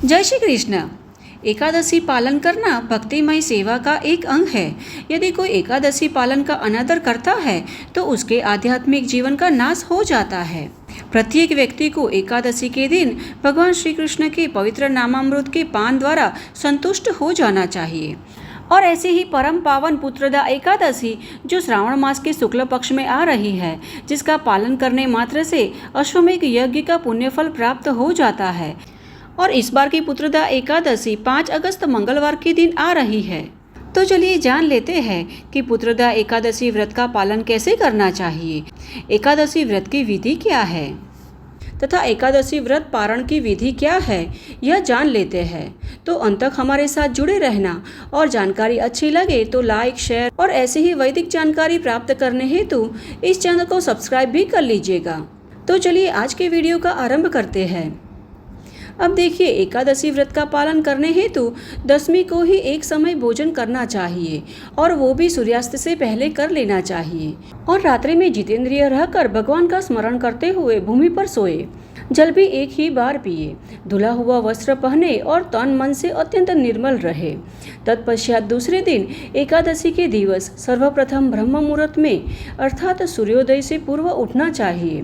जय श्री कृष्ण। एकादशी पालन करना भक्तिमय सेवा का एक अंग है। यदि कोई एकादशी पालन का अनादर करता है तो उसके आध्यात्मिक जीवन का नाश हो जाता है। प्रत्येक व्यक्ति को एकादशी के दिन भगवान श्री कृष्ण के पवित्र नामामृत के पान द्वारा संतुष्ट हो जाना चाहिए। और ऐसे ही परम पावन पुत्रदा एकादशी जो श्रावण मास के शुक्ल पक्ष में आ रही है, जिसका पालन करने मात्र से अश्वमेध यज्ञ का पुण्यफल प्राप्त हो जाता है। और इस बार की पुत्रदा एकादशी 5 अगस्त मंगलवार के दिन आ रही है। तो चलिए जान लेते हैं कि पुत्रदा एकादशी व्रत का पालन कैसे करना चाहिए, एकादशी व्रत की विधि क्या है तथा एकादशी व्रत पारण की विधि क्या है, यह जान लेते हैं। तो अंत तक हमारे साथ जुड़े रहना और जानकारी अच्छी लगे तो लाइक, शेयर और ऐसे ही वैदिक जानकारी प्राप्त करने हेतु इस चैनल को सब्सक्राइब भी कर लीजिएगा। तो चलिए आज के वीडियो का आरंभ करते हैं। अब देखिए, एकादशी व्रत का पालन करने हेतु दशमी को ही एक समय भोजन करना चाहिए और वो भी सूर्यास्त से पहले कर लेना चाहिए। और रात्रि में जितेंद्रिय रहकर भगवान का स्मरण करते हुए भूमि पर सोए। जल भी एक ही बार पिए, धुला हुआ वस्त्र पहने और तन मन से अत्यंत निर्मल रहे। तत्पश्चात दूसरे दिन एकादशी के दिवस सर्वप्रथम ब्रह्म मुहूर्त में अर्थात सूर्योदय से पूर्व उठना चाहिए।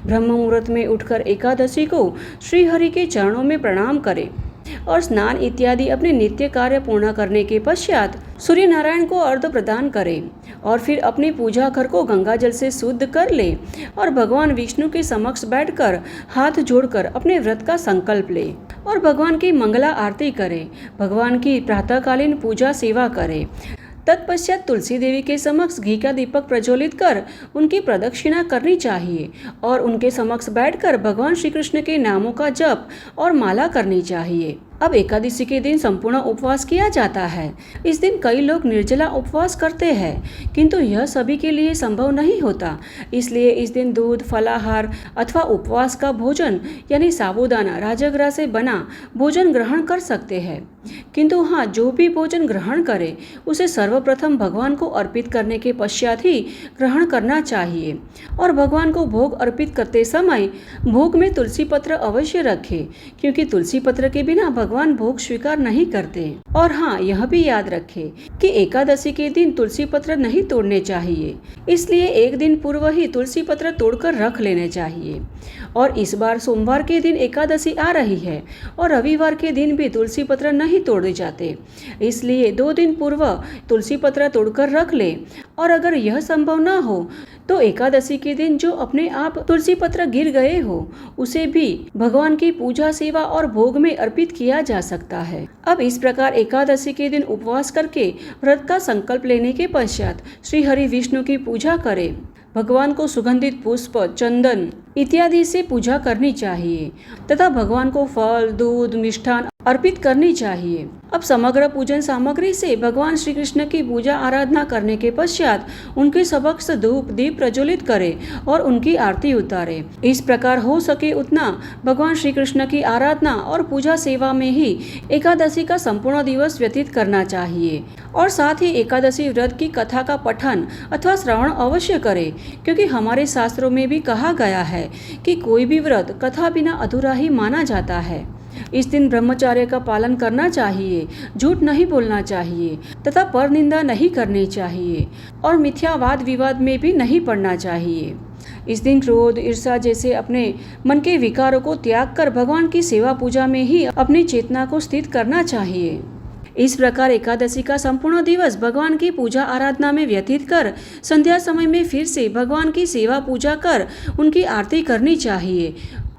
ब्रह्म मुहूर्त में उठकर एकादशी को श्री हरि के चरणों में प्रणाम करें और स्नान इत्यादि अपने नित्य कार्य पूर्ण करने के पश्चात सूर्य नारायण को अर्घ्य प्रदान करें और फिर अपनी पूजा घर को गंगा जल से शुद्ध कर ले और भगवान विष्णु के समक्ष बैठकर हाथ जोड़कर अपने व्रत का संकल्प ले और भगवान की मंगला आरती करें, भगवान की प्रातःकालीन पूजा सेवा करें। तत्पश्चात तुलसी देवी के समक्ष घी का दीपक प्रज्वलित कर उनकी प्रदक्षिणा करनी चाहिए और उनके समक्ष बैठकर भगवान श्री कृष्ण के नामों का जप और माला करनी चाहिए। अब एकादशी के दिन संपूर्ण उपवास किया जाता है। इस दिन कई लोग निर्जला उपवास करते हैं, किंतु यह सभी के लिए संभव नहीं होता। इसलिए इस दिन दूध, फलाहार अथवा उपवास का भोजन यानी साबूदाना, राजगिरा से बना भोजन ग्रहण कर सकते हैं। किंतु हाँ, जो भी भोजन ग्रहण करे उसे सर्वप्रथम भगवान को अर्पित करने के पश्चात ही ग्रहण करना चाहिए। और भगवान को भोग अर्पित करते समय भोग में तुलसी पत्र अवश्य रखें, क्योंकि तुलसी पत्र के बिना भगवान भोग स्वीकार नहीं करते। और हाँ, यह भी याद रखें कि एकादशी के दिन तुलसी पत्र नहीं तोड़ने चाहिए, इसलिए एक दिन पूर्व ही तुलसी पत्र तोड़कर रख लेने चाहिए। और इस बार सोमवार के दिन एकादशी आ रही है और रविवार के दिन भी तुलसी पत्र नहीं तोड़े जाते, इसलिए 2 दिन पूर्व तुलसी पत्र तोड़कर रख ले। और अगर यह संभव न हो तो एकादशी के दिन जो अपने आप तुलसी पत्र गिर गए हो उसे भी भगवान की पूजा सेवा और भोग में अर्पित किया जा सकता है। अब इस प्रकार एकादशी के दिन उपवास करके व्रत का संकल्प लेने के पश्चात श्री हरि विष्णु की पूजा करें। भगवान को सुगंधित पुष्प, चंदन इत्यादि से पूजा करनी चाहिए तथा भगवान को फल, दूध, मिष्ठान अर्पित करनी चाहिए। अब समग्र पूजन सामग्री से भगवान श्री कृष्ण की पूजा आराधना करने के पश्चात उनके समक्ष धूप दीप प्रज्वलित करें और उनकी आरती उतारें। इस प्रकार हो सके उतना भगवान श्री कृष्ण की आराधना और पूजा सेवा में ही एकादशी का संपूर्ण दिवस व्यतीत करना चाहिए। और साथ ही एकादशी व्रत की कथा का पठन अथवा श्रवण अवश्य करें, क्योंकि हमारे शास्त्रों में भी कहा गया है कि कोई भी व्रत कथा बिना अधूरा ही माना जाता है। इस दिन ब्रह्मचर्य का पालन करना चाहिए, झूठ नहीं बोलना चाहिए तथा पर निंदा नहीं करनी चाहिए और मिथ्या वाद विवाद में भी नहीं पड़ना चाहिए। इस दिन क्रोध, ईर्ष्या जैसे अपने मन के विकारों को त्याग कर भगवान की सेवा पूजा में ही अपनी चेतना को स्थित करना चाहिए। इस प्रकार एकादशी का संपूर्ण दिवस भगवान की पूजा आराधना में व्यतीत कर संध्या समय में फिर से भगवान की सेवा पूजा कर उनकी आरती करनी चाहिए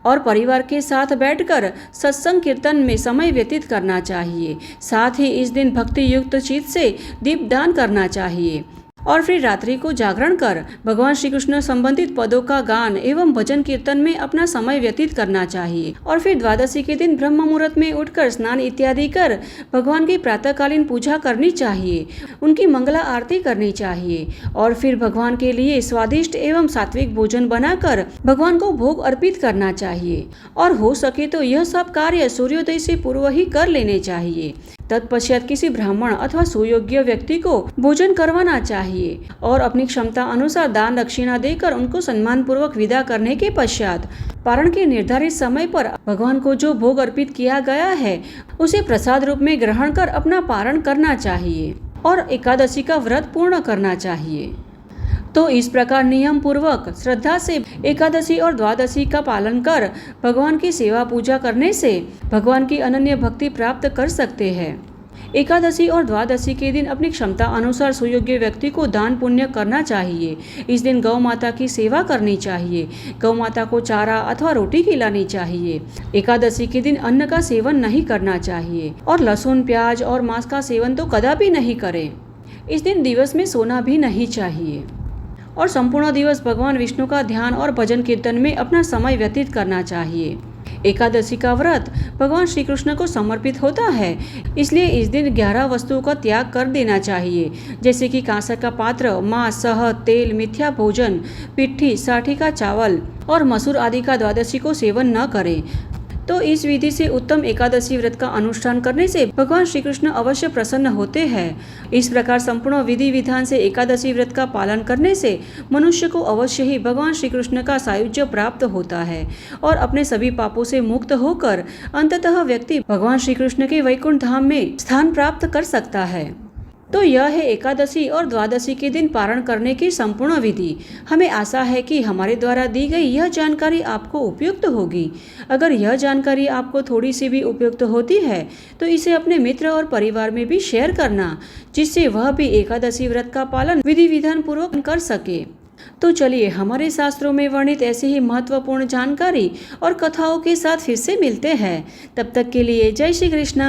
और परिवार के साथ बैठकर सत्संग कीर्तन में समय व्यतीत करना चाहिए। साथ ही इस दिन भक्ति युक्त चित्त से दीपदान करना चाहिए और फिर रात्रि को जागरण कर भगवान श्री कृष्ण संबंधित पदों का गान एवं भजन कीर्तन में अपना समय व्यतीत करना चाहिए। और फिर द्वादशी के दिन ब्रह्म मुहूर्त में उठकर स्नान इत्यादि कर भगवान की प्रातःकालीन पूजा करनी चाहिए, उनकी मंगला आरती करनी चाहिए और फिर भगवान के लिए स्वादिष्ट एवं सात्विक भोजन बनाकर भगवान को भोग अर्पित करना चाहिए। और हो सके तो यह सब कार्य सूर्योदय से पूर्व ही कर लेने चाहिए तत्पश्चात किसी ब्राह्मण अथवा सुयोग्य व्यक्ति को भोजन करवाना चाहिए और अपनी क्षमता अनुसार दान दक्षिणा देकर उनको सम्मान पूर्वक विदा करने के पश्चात पारण के निर्धारित समय पर भगवान को जो भोग अर्पित किया गया है उसे प्रसाद रूप में ग्रहण कर अपना पारण करना चाहिए और एकादशी का व्रत पूर्ण करना चाहिए। तो इस प्रकार नियम पूर्वक श्रद्धा से एकादशी और द्वादशी का पालन कर भगवान की सेवा पूजा करने से भगवान की अनन्य भक्ति प्राप्त कर सकते हैं। एकादशी और द्वादशी के दिन अपनी क्षमता अनुसार सुयोग्य व्यक्ति को दान पुण्य करना चाहिए। इस दिन गौ माता की सेवा करनी चाहिए, गौ माता को चारा अथवा रोटी खिलानी चाहिए। एकादशी के दिन अन्न का सेवन नहीं करना चाहिए और लहसुन प्याज और मांस का सेवन तो कदापि नहीं करें। इस दिन दिवस में सोना भी नहीं चाहिए और संपूर्ण दिवस भगवान विष्णु का ध्यान और भजन कीर्तन में अपना समय व्यतीत करना चाहिए। एकादशी का व्रत भगवान श्री कृष्ण को समर्पित होता है, इसलिए इस दिन 11 वस्तुओं का त्याग कर देना चाहिए, जैसे कि कांसा का पात्र, मांस, शहद, तेल, मिथ्या भोजन, पिट्ठी, साठी का चावल और मसूर आदि का द्वादशी को सेवन न करें। तो इस विधि से उत्तम एकादशी व्रत का अनुष्ठान करने से भगवान श्री कृष्ण अवश्य प्रसन्न होते हैं। इस प्रकार संपूर्ण विधि विधान से एकादशी व्रत का पालन करने से मनुष्य को अवश्य ही भगवान श्री कृष्ण का सायुज्य प्राप्त होता है और अपने सभी पापों से मुक्त होकर अंततः व्यक्ति भगवान श्री कृष्ण के वैकुंठ धाम में स्थान प्राप्त कर सकता है। तो यह है एकादशी और द्वादशी के दिन पारण करने की संपूर्ण विधि। हमें आशा है कि हमारे द्वारा दी गई यह जानकारी आपको उपयुक्त होगी। अगर यह जानकारी आपको थोड़ी सी भी उपयुक्त होती है तो इसे अपने मित्र और परिवार में भी शेयर करना, जिससे वह भी एकादशी व्रत का पालन विधि विधान पूर्वक कर सके। तो चलिए हमारे शास्त्रों में वर्णित ऐसे ही महत्वपूर्ण जानकारी और कथाओं के साथ फिर से मिलते हैं। तब तक के लिए जय श्री कृष्ण।